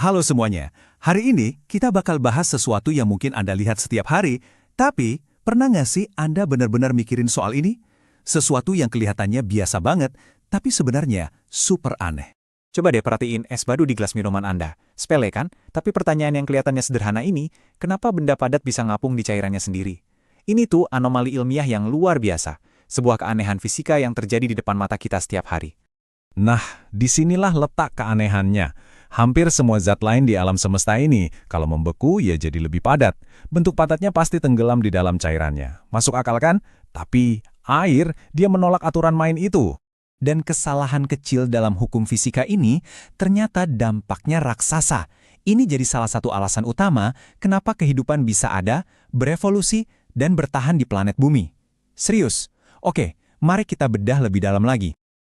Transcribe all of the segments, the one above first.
Halo semuanya, hari ini kita bakal bahas sesuatu yang mungkin Anda lihat setiap hari, tapi pernah nggak sih Anda benar-benar mikirin soal ini? Sesuatu yang kelihatannya biasa banget, tapi sebenarnya super aneh. Coba deh perhatiin es batu di gelas minuman Anda. Sepele kan? Tapi pertanyaan yang kelihatannya sederhana ini, kenapa benda padat bisa ngapung di cairannya sendiri? Ini tuh anomali ilmiah yang luar biasa. Sebuah keanehan fisika yang terjadi di depan mata kita setiap hari. Nah, disinilah letak keanehannya. Hampir semua zat lain di alam semesta ini, kalau membeku ya jadi lebih padat. Bentuk padatnya pasti tenggelam di dalam cairannya. Masuk akal kan? Tapi air, dia menolak aturan main itu. Dan kesalahan kecil dalam hukum fisika ini ternyata dampaknya raksasa. Ini jadi salah satu alasan utama kenapa kehidupan bisa ada, berevolusi, dan bertahan di planet bumi. Serius? Oke, mari kita bedah lebih dalam lagi.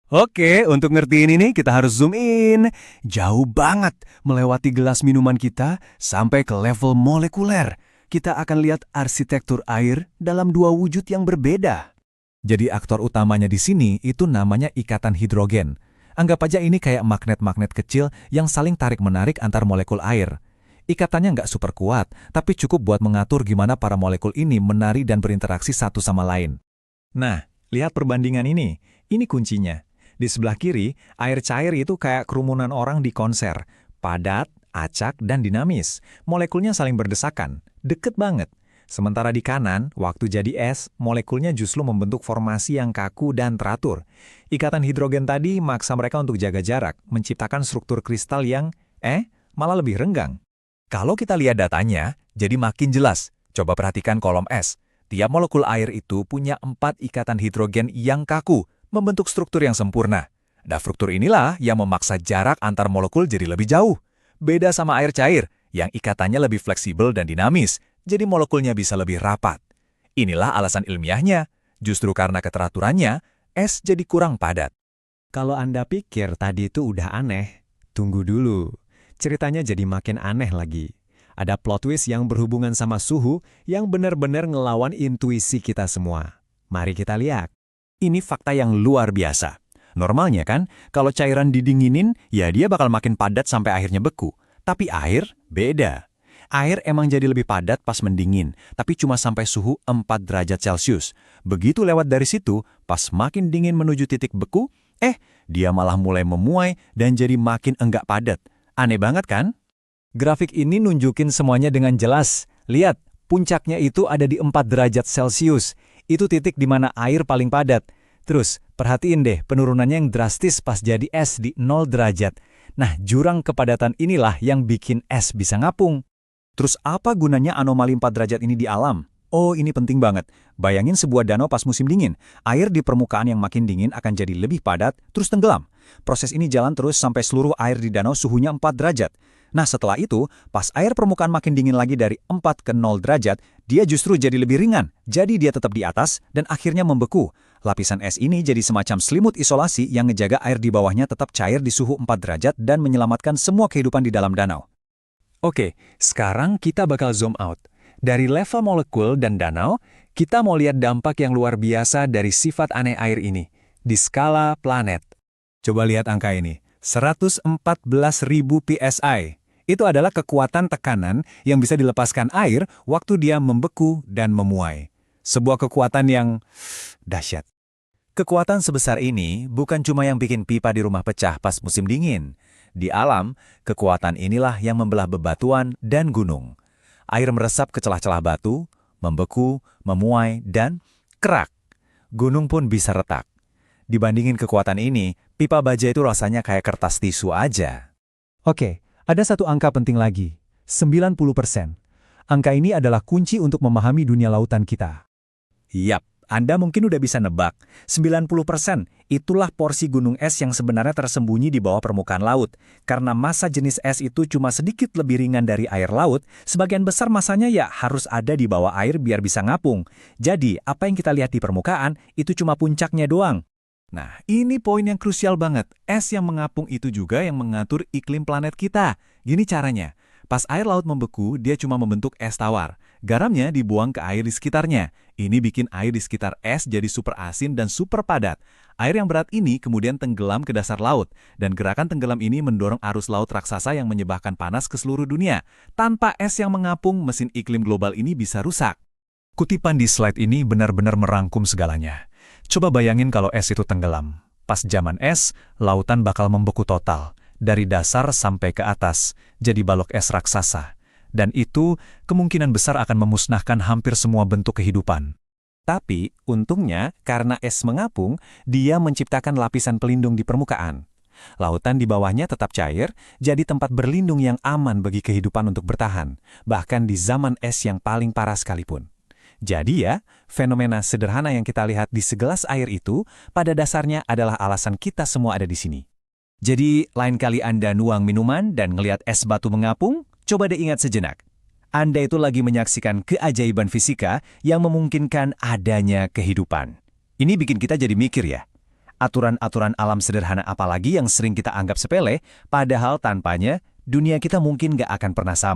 Oke, untuk ngertiin ini kita harus zoom in. Jauh banget melewati gelas minuman kita sampai ke level molekuler. Kita akan lihat arsitektur air dalam dua wujud yang berbeda. Jadi aktor utamanya di sini itu namanya ikatan hidrogen. Anggap aja ini kayak magnet-magnet kecil yang saling tarik-menarik antar molekul air. Ikatannya nggak super kuat, tapi cukup buat mengatur gimana para molekul ini menari dan berinteraksi satu sama lain. Nah, lihat perbandingan ini. Ini kuncinya. Di sebelah kiri, air cair itu kayak kerumunan orang di konser. Padat, acak, dan dinamis. Molekulnya saling berdesakan. Deket banget. Sementara di kanan, waktu jadi es, molekulnya justru membentuk formasi yang kaku dan teratur. Ikatan hidrogen tadi maksa mereka untuk jaga jarak, menciptakan struktur kristal yang, malah lebih renggang. Kalau kita lihat datanya, jadi makin jelas. Coba perhatikan kolom es. Tiap molekul air itu punya 4 ikatan hidrogen yang kaku, membentuk struktur yang sempurna. Dan struktur inilah yang memaksa jarak antar molekul jadi lebih jauh. Beda sama air cair, yang ikatannya lebih fleksibel dan dinamis, jadi molekulnya bisa lebih rapat. Inilah alasan ilmiahnya. Justru karena keteraturannya, es jadi kurang padat. Kalau Anda pikir tadi itu udah aneh, tunggu dulu. Ceritanya jadi makin aneh lagi. Ada plot twist yang berhubungan sama suhu yang benar-benar ngelawan intuisi kita semua. Mari kita lihat. Ini fakta yang luar biasa. Normalnya kan, kalau cairan didinginin, ya dia bakal makin padat sampai akhirnya beku. Tapi air beda. Air emang jadi lebih padat pas mendingin, tapi cuma sampai suhu 4 derajat Celcius. Begitu lewat dari situ, pas makin dingin menuju titik beku, dia malah mulai memuai dan jadi makin enggak padat. Aneh banget kan? Grafik ini nunjukin semuanya dengan jelas. Lihat, puncaknya itu ada di 4 derajat Celcius. Itu titik di mana air paling padat. Terus, perhatiin deh penurunannya yang drastis pas jadi es di 0 derajat. Nah, jurang kepadatan inilah yang bikin es bisa ngapung. Terus apa gunanya anomali 4 derajat ini di alam? Oh, ini penting banget. Bayangin sebuah danau pas musim dingin. Air di permukaan yang makin dingin akan jadi lebih padat, terus tenggelam. Proses ini jalan terus sampai seluruh air di danau suhunya 4 derajat. Nah, setelah itu, pas air permukaan makin dingin lagi dari 4 ke 0 derajat, dia justru jadi lebih ringan. Jadi dia tetap di atas dan akhirnya membeku. Lapisan es ini jadi semacam selimut isolasi yang ngejaga air di bawahnya tetap cair di suhu 4 derajat dan menyelamatkan semua kehidupan di dalam danau. Oke, sekarang kita bakal zoom out. Dari level molekul dan danau, kita mau lihat dampak yang luar biasa dari sifat aneh air ini, di skala planet. Coba lihat angka ini, 114.000 PSI. Itu adalah kekuatan tekanan yang bisa dilepaskan air waktu dia membeku dan memuai. Sebuah kekuatan yang dahsyat. Kekuatan sebesar ini bukan cuma yang bikin pipa di rumah pecah pas musim dingin. Di alam, kekuatan inilah yang membelah bebatuan dan gunung. Air meresap ke celah-celah batu, membeku, memuai, dan kerak. Gunung pun bisa retak. Dibandingin kekuatan ini, pipa baja itu rasanya kayak kertas tisu aja. Oke, ada satu angka penting lagi, 90%. Angka ini adalah kunci untuk memahami dunia lautan kita. Yap, Anda mungkin udah bisa nebak. 90% itulah porsi gunung es yang sebenarnya tersembunyi di bawah permukaan laut. Karena massa jenis es itu cuma sedikit lebih ringan dari air laut, sebagian besar massanya ya harus ada di bawah air biar bisa ngapung. Jadi, apa yang kita lihat di permukaan itu cuma puncaknya doang. Nah, ini poin yang krusial banget. Es yang mengapung itu juga yang mengatur iklim planet kita. Gini caranya. Pas air laut membeku, dia cuma membentuk es tawar. Garamnya dibuang ke air di sekitarnya. Ini bikin air di sekitar es jadi super asin dan super padat. Air yang berat ini kemudian tenggelam ke dasar laut, dan gerakan tenggelam ini mendorong arus laut raksasa yang menyebabkan panas ke seluruh dunia. Tanpa es yang mengapung, mesin iklim global ini bisa rusak. Kutipan di slide ini benar-benar merangkum segalanya. Coba bayangin kalau es itu tenggelam. Pas zaman es, lautan bakal membeku total, dari dasar sampai ke atas, jadi balok es raksasa. Dan itu kemungkinan besar akan memusnahkan hampir semua bentuk kehidupan. Tapi, untungnya, karena es mengapung, dia menciptakan lapisan pelindung di permukaan. Lautan di bawahnya tetap cair, jadi tempat berlindung yang aman bagi kehidupan untuk bertahan, bahkan di zaman es yang paling parah sekalipun. Jadi ya, fenomena sederhana yang kita lihat di segelas air itu, pada dasarnya adalah alasan kita semua ada di sini. Jadi, lain kali Anda nuang minuman dan ngelihat es batu mengapung, coba deh ingat sejenak. Anda itu lagi menyaksikan keajaiban fisika yang memungkinkan adanya kehidupan. Ini bikin kita jadi mikir ya. Aturan-aturan alam sederhana apalagi yang sering kita anggap sepele, padahal tanpanya, dunia kita mungkin nggak akan pernah sama.